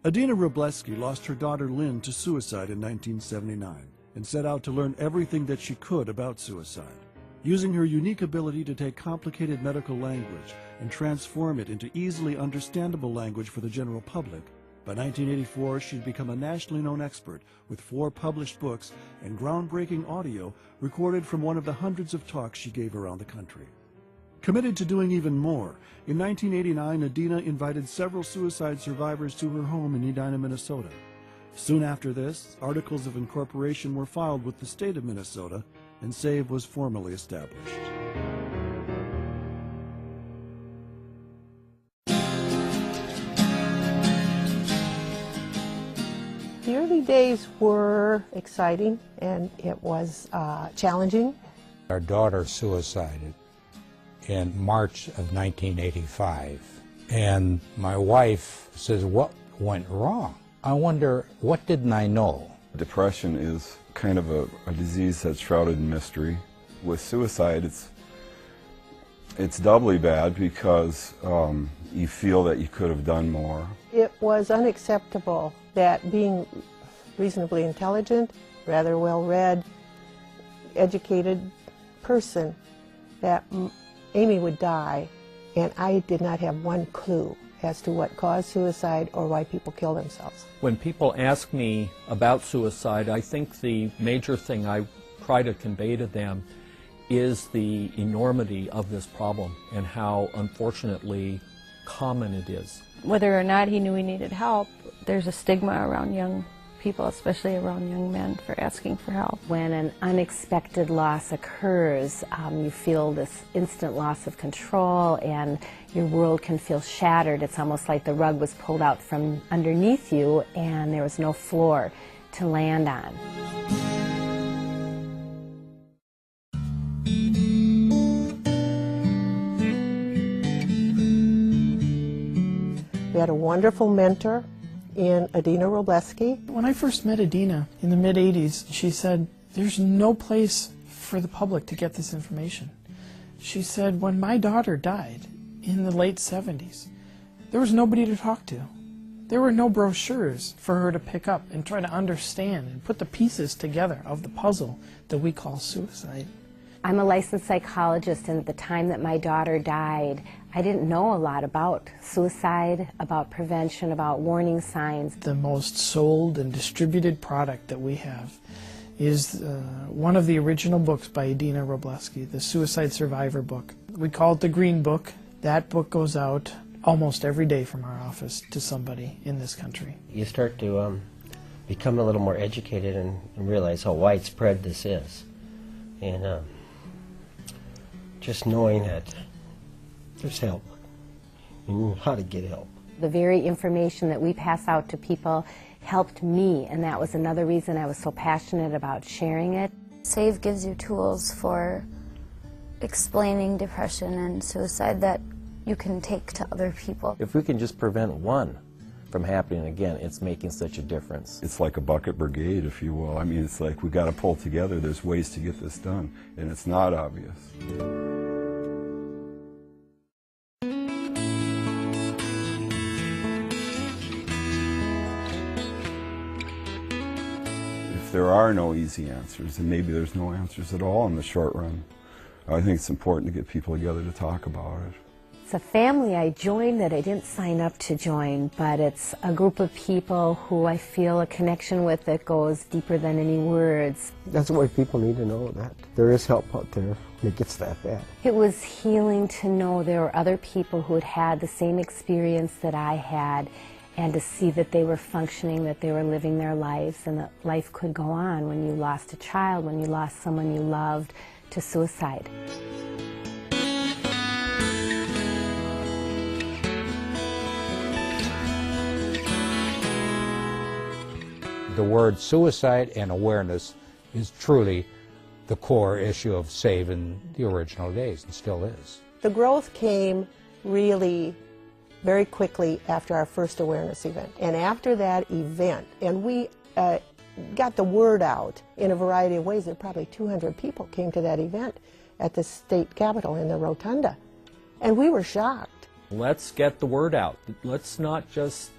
Adina Robleski lost her daughter Lynn to suicide in 1979 and set out to learn everything that she could about suicide. Using her unique ability to take complicated medical language and transform it into easily understandable language for the general public, by 1984 she'd become a nationally known expert with 4 published books and groundbreaking audio recorded from one of the hundreds of talks she gave around the country. Committed to doing even more, in 1989 Adina invited several suicide survivors to her home in Edina, Minnesota. Soon after this, articles of incorporation were filed with the state of Minnesota, and SAVE was formally established. The early days were exciting, and it was challenging. Our daughter suicided in March of 1985, and my wife says, "What went wrong? I wonder, what didn't I know?" Depression is kind of a disease that's shrouded in mystery. With suicide, it's doubly bad because you feel that you could have done more. It was unacceptable that being reasonably intelligent, rather well-read, educated person, that Amy would die, and I did not have one clue as to what caused suicide or why people kill themselves. When people ask me about suicide, I think the major thing I try to convey to them is the enormity of this problem and how unfortunately common it is. Whether or not he knew he needed help, there's a stigma around young people, especially around young men, for asking for help. When an unexpected loss occurs, you feel this instant loss of control and your world can feel shattered. It's almost like the rug was pulled out from underneath you and there was no floor to land on. We had a wonderful mentor in Adina Robleski. When I first met Adina in the mid-'80s, she said, "There's no place for the public to get this information." She said, when my daughter died in the late 70s, there was nobody to talk to. There were no brochures for her to pick up and try to understand and put the pieces together of the puzzle that we call suicide. I'm a licensed psychologist, and at the time that my daughter died, I didn't know a lot about suicide, about prevention, about warning signs. The most sold and distributed product that we have is one of the original books by Adina Robleski, the Suicide Survivor book. We call it the Green Book. That book goes out almost every day from our office to somebody in this country. You start to become a little more educated and realize how widespread this is. And just knowing that there's help and how to get help. The very information that we pass out to people helped me, and that was another reason I was so passionate about sharing it. SAVE gives you tools for explaining depression and suicide that you can take to other people. If we can just prevent one from happening again, it's making such a difference. It's like a bucket brigade, if you will. I mean, it's like we got to pull together. There's ways to get this done, and it's not obvious. If there are no easy answers, and maybe there's no answers at all in the short run, I think it's important to get people together to talk about it. It's a family I joined that I didn't sign up to join, but it's a group of people who I feel a connection with that goes deeper than any words. That's why people need to know that there is help out there when it gets that bad. It was healing to know there were other people who had had the same experience that I had, and to see that they were functioning, that they were living their lives, and that life could go on when you lost a child, when you lost someone you loved to suicide. The word suicide and awareness is truly the core issue of SAVE in the original days, and still is. The growth came really very quickly after our first awareness event. And after that event, and we got the word out in a variety of ways. There were probably 200 people came to that event at the state capitol in the rotunda. And we were shocked. Let's get the word out. Let's not just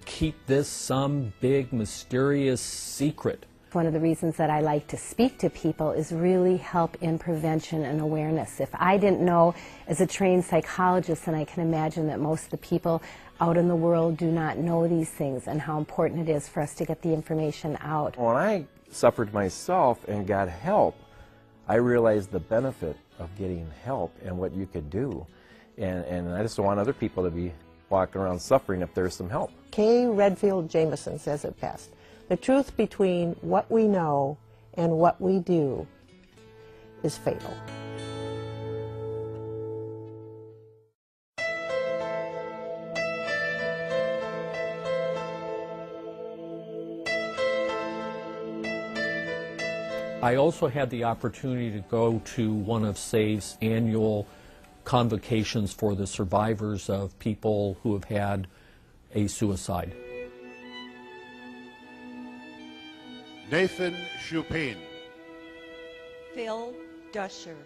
keep this some big mysterious secret. One of the reasons that I like to speak to people is really help in prevention and awareness. If I didn't know as a trained psychologist, and I can imagine that most of the people out in the world do not know these things and how important it is for us to get the information out. When I suffered myself and got help, I realized the benefit of getting help and what you could do. And I just don't want other people to be walking around suffering if there's some help. K. Redfield Jameson says it best. The truth between what we know and what we do is fatal. I also had the opportunity to go to one of SAVE's annual convocations for the survivors of people who have had a suicide. Nathan Chupin. Phil Dusher.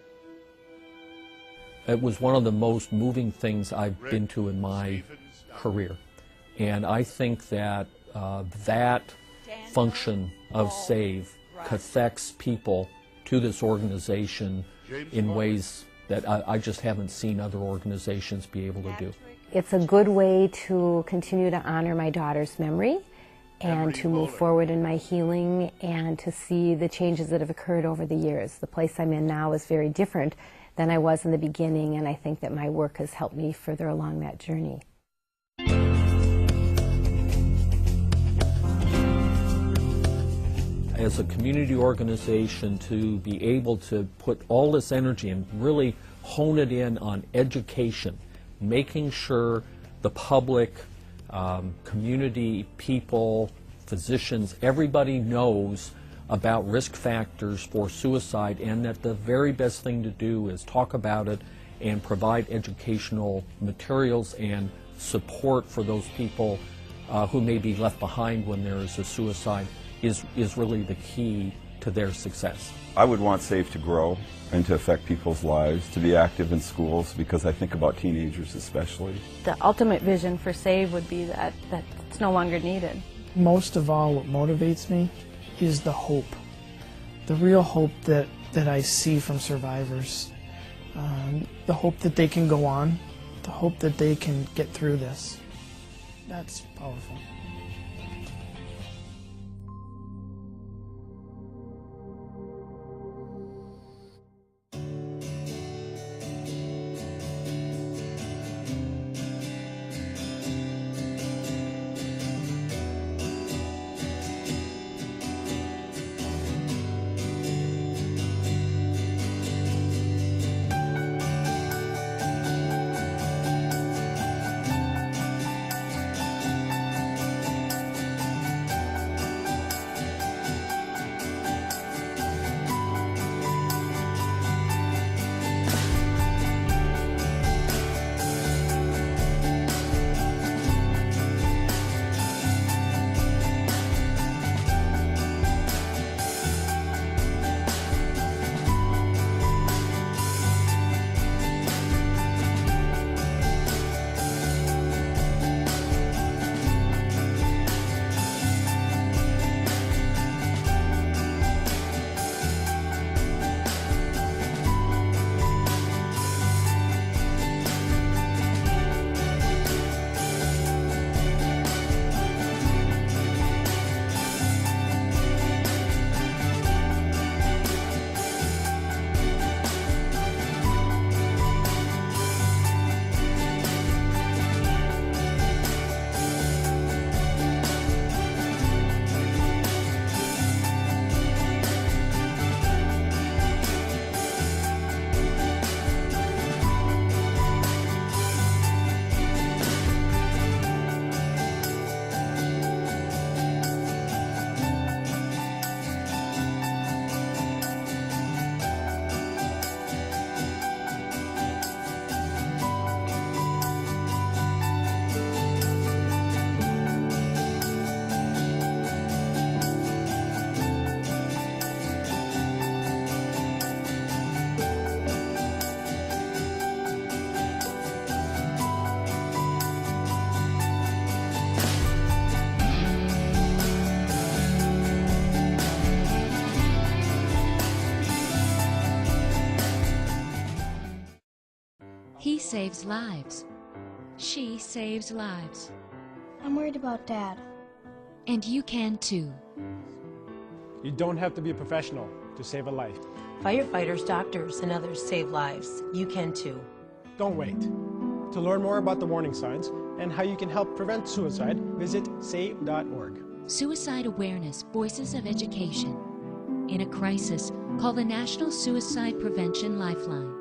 It was one of the most moving things I've been to in my career. And I think that that function of SAVE affects people to this organization in ways that I just haven't seen other organizations be able to do. It's a good way to continue to honor my daughter's memory and to move forward in my healing and to see the changes that have occurred over the years. The place I'm in now is very different than I was in the beginning, and I think that my work has helped me further along that journey. As a community organization, to be able to put all this energy and really hone it in on education, making sure the public, community, people, physicians, everybody knows about risk factors for suicide, and that the very best thing to do is talk about it and provide educational materials and support for those people who may be left behind when there is a suicide is really the key to their success. I would want SAVE to grow and to affect people's lives, to be active in schools, because I think about teenagers especially. The ultimate vision for SAVE would be that it's no longer needed. Most of all, what motivates me is the hope. The real hope that I see from survivors. The hope that they can go on. The hope that they can get through this. That's powerful. He saves lives. She saves lives. I'm worried about Dad. And you can too. You don't have to be a professional to save a life. Firefighters, doctors, and others save lives. You can too. Don't wait. To learn more about the warning signs and how you can help prevent suicide, visit save.org. Suicide Awareness, Voices of Education. In a crisis, call the National Suicide Prevention Lifeline.